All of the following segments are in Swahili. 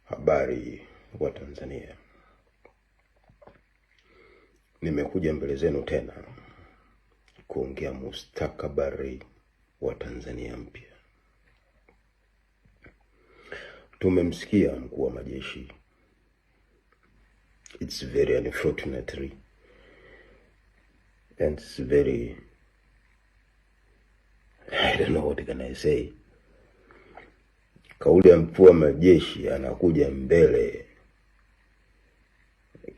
Habari wa Tanzania. Nimekuja mbele zenu tena kuongea mustakabali wa Tanzania mpya. Tumemsikia mkuu wa majeshi. It's very unfortunately and it's very, I don't know what can I say. Kauli ya mkuu wa majeshi anakuja mbele,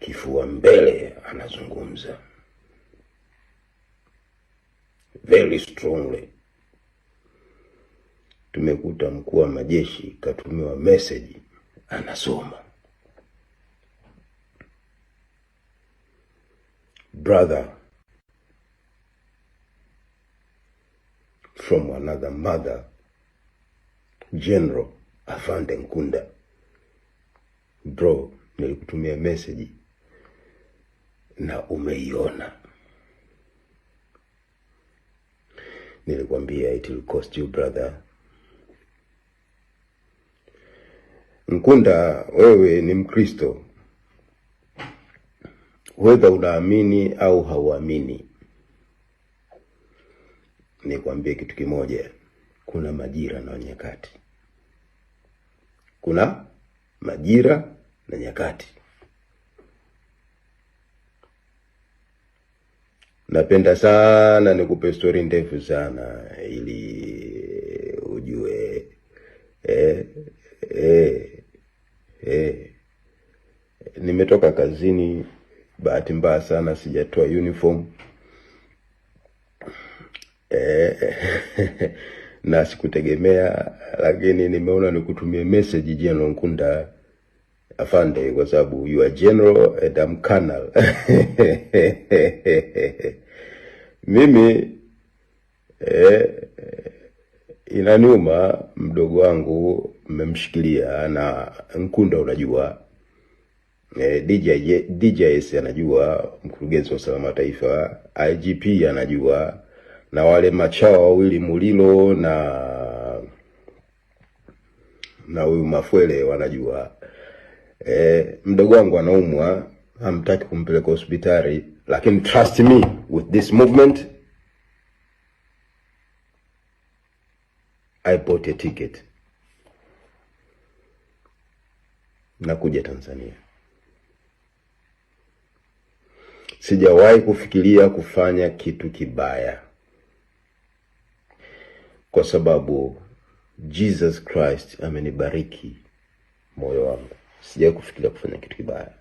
kifua mbele anazungumza very strongly. Tumekuta mkuu wa majeshi katumiwa message anasoma. Brother from another mother, General Afande Nkunda, bro, nilikutumia message na umeiona. Nilikwambia it will cost you, brother. Nkunda, wewe ni Mkristo, whether unaamini au hauamini, nikwambie kitu kimoja, kuna majira na nyakati. Kuna majira na nyakati. Napenda sana nikupe story ndefu sana ili ujue nimetoka kazini, bahati mbaya sana sijatoa uniform. Na sikutegemea, lakini nimeona nikutumie message General Nkunda Afande, kwa sababu you are general and I'm colonel. Mimi inaniuma mdogo wangu mmemshikilia, na Nkunda unajua, DJS anajua, mkurugenzi wa usalama taifa, IGP anajua, na wale machawa wawili Mulilo na huyu Mafwele wanajua. Mdogo wangu anaumwa, hamtaki kumpeleka hospitali, lakini trust me, with this movement I bought a ticket na kuja Tanzania. Sijawahi kufikiria kufanya kitu kibaya, kwa sababu Jesus Christ amenibariki moyo wangu. Sijawahi kufikiria kufanya kitu kibaya.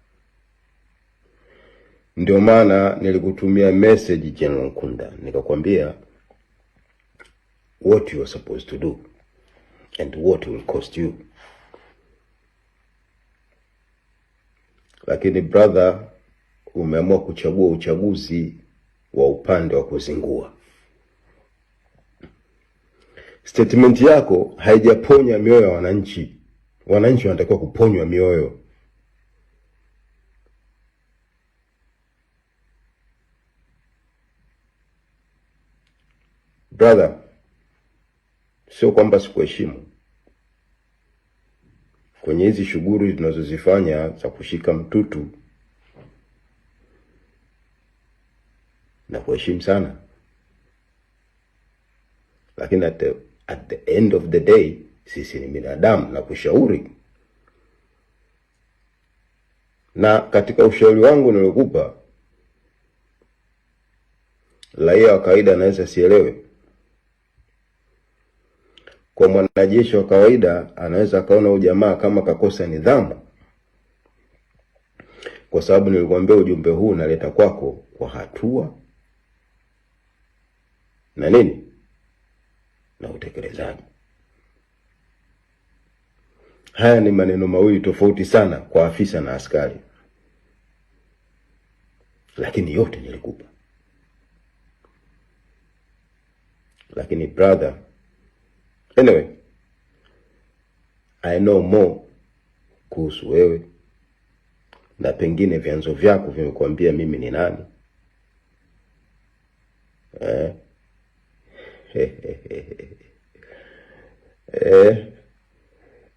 Ndio maana nilikutumia message General Nkunda, nikakwambia what you are supposed to do and what will cost you. Lakini brother, umeamua kuchagua uchaguzi wa upande wa kuzingua. Statement yako haijaponya mioyo ya wananchi. Wananchi wanatakiwa kuponywa mioyo. Brother, sio kwamba sikuheshimu. Kwenye hizi shughuli tunazozifanya za kushika mtutu, na kuheshimu sana. Lakini at the end of the day, sisi ni binadamu na kushauri. Na katika ushauri wangu nilikupa, raia wa kawaida anaweza sielewe. Kwa mwanajeshi wa kawaida anaweza kaona ujamaa kama kakosa nidhamu. Kwa sababu nilikwambia ujumbe huu naleta kwako kwa hatua na nini? Na utekelezaji. Haya ni maneno mawili tofauti sana kwa afisa na askari, lakini yote nilikupa. Lakini brother, anyway, I know more kuhusu wewe, na pengine vyanzo vyako vimekuambia mimi ni nani.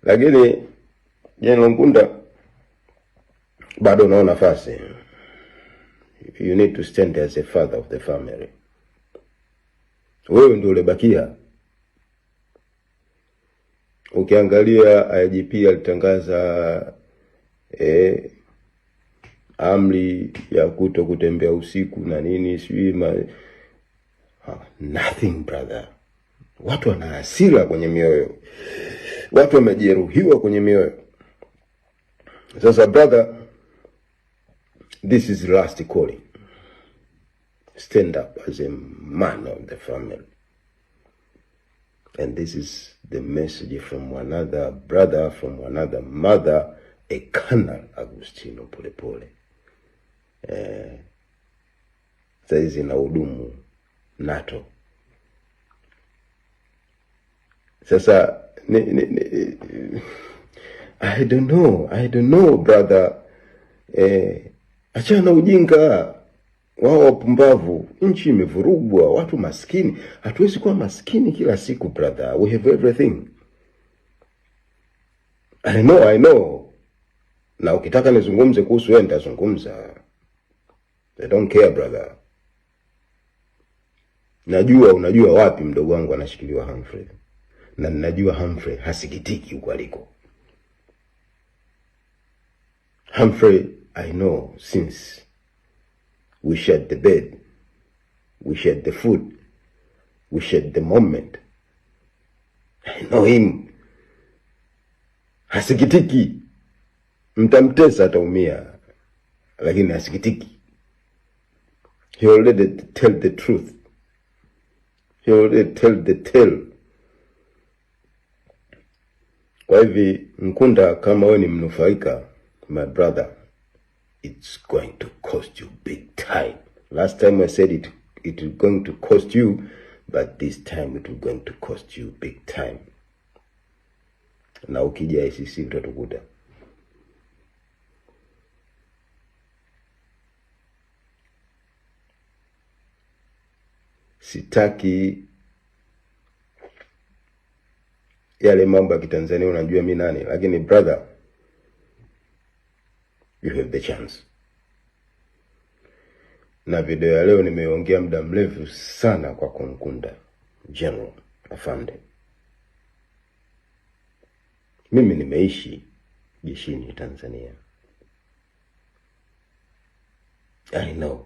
Lakini General Nkunda bado unao nafasi. You need to stand as a father of the family. Wewe ndio ulebakia. Ukiangalia IGP alitangaza amri ya kutembea usiku na nini nothing brother. Watu wana hasira kwenye mioyo. Watu wamejeruhiwa kwenye mioyo. Sasa brother, this is last calling. Stand up as a man of the family. And this is the message from another brother, from another mother, a Colonel Agustino Polepole. Saizi na hudumu NATO. Sasa I don't know brother. Achana ujinga. Wao wapumbavu. Nchi imevurugwa, watu maskini. Hatuwezi kuwa maskini kila siku brother. We have everything. I know. Na ukitaka nizungumze kuhusu wewe nitazungumza. I don't care brother. Unajua wapi mdogo wangu anashikiliwa Humphrey. Na ninajua Humphrey hasikitiki huko aliko. Humphrey, I know since we shared the bed, we shared the food, we shared the moment. I know him. Hasikitiki. Mtamtesa ataumia, lakini hasikitiki. He already tell the truth. He already tell the tale. Kwa hivi Nkunda, kama wewe ni mnufaika, my brother, it's going to cost you big time. Last time I said it is going to cost you, but this time it will going to cost you big time. Na ukija ICC utatukuta. Sitaki yale mambo ya Kitanzania, unajua mimi nani, lakini brother, you have the chance. Na video ya leo nimeongea muda mrefu sana kwa Nkunda General Afande. Mimi nimeishi jeshini Tanzania. I know.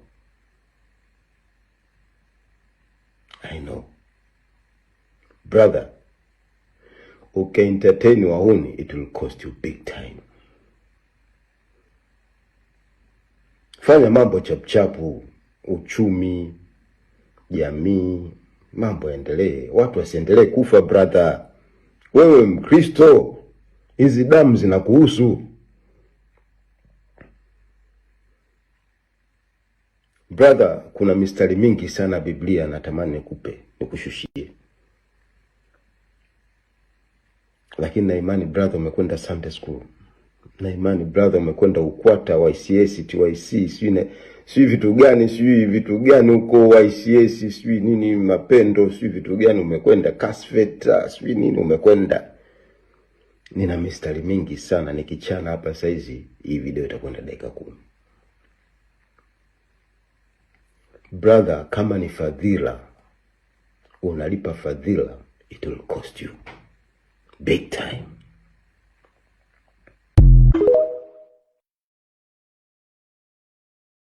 Brother, entertain wahuni, it will cost you big time. Fanya mambo chapchapu, uchumi, jamii, mambo yaendelee. Watu wasiendelee kufa brother. Wewe Mkristo, hizi damu zinakuhusu. Brother, kuna mistari mingi sana Biblia natamani nikushushie. Lakini na imani brother umekwenda Sunday school. Na imani brother umekwenda UKWATA, YCS, TYC, sijui vitu gani huko YCS, sijui nini mapendo, sijui vitu gani umekwenda Kasfeta, sijui nini umekwenda. Nina mistari mingi sana nikichana hapa saizi, hii video itakwenda dakika 10. Brother, kama ni fadhila, unalipa fadhila, it will cost you big time.